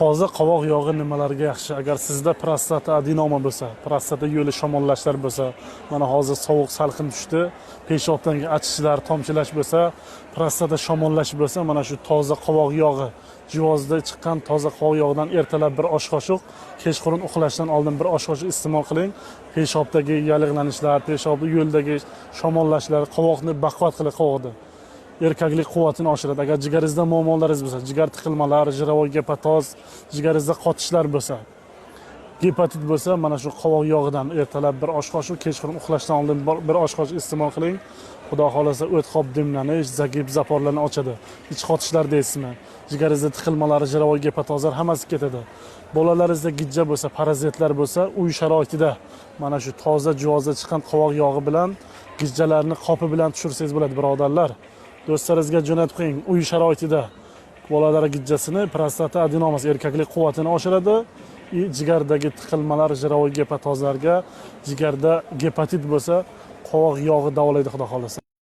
Toza qovoq yog'i nimalarga yaxshi? Agar sizda prostata adenoma bo'lsa, prostata yo'li shamollashlar bo'lsa, mana hozir sovuq salqin tushdi, peshobdan achishlar, tomchilash bo'lsa, prostata shamollash bo'lsa, mana shu toza qovoq yog'i, jivozda chiqqan toza qovoq yog'idan ertalab bir osh qoshiq, kechqurun uxlashdan oldin bir osh qoshiq iste'mol qiling. Peshobdagi yallig'lanishlar, peshobni yo'ldagi shamollashlar, qovoqni baquvvat qiladi qovoqni. Erkaklik quvvatini oshiradi. Agar jigaringizda muammolaringiz bo'lsa, jigar tiqilmalari, jirovoy gepatoz, jigaringizda qotishlar bo'lsa, gepatit bo'lsa, mana shu qovoq yog'idan ertalab bir osh qoshiq, kechqurun uxlashdan oldin bir osh qoshiq iste'mol qiling. Xudo xolasa o't-qop dimlanish, zagib zaporlarni ochadi. Ich qotishlar deysizmi? Jigaringizda tiqilmalari, jirovoy gepatozlar hammasi ketadi. Bolalaringizda gijja bo'lsa, parazitlar bo'lsa, uy sharoitida mana shu toza juvozda chiqqan qovoq yog'i bilan gijjalarni qopi bilan tushirsangiz bo'ladi, birodarlar. Do'stlaringizga jo'natib qo'ying. Uy sharoitida bolalar gijjasini, prostata adenomasi erkaklik quvvatini oshiradi. Jigardagi tiqilmalar, jirovoy gepatozlarga, jigarda gepatit bo'lsa, qovoq yog'i davolaydi, xudo xolasa.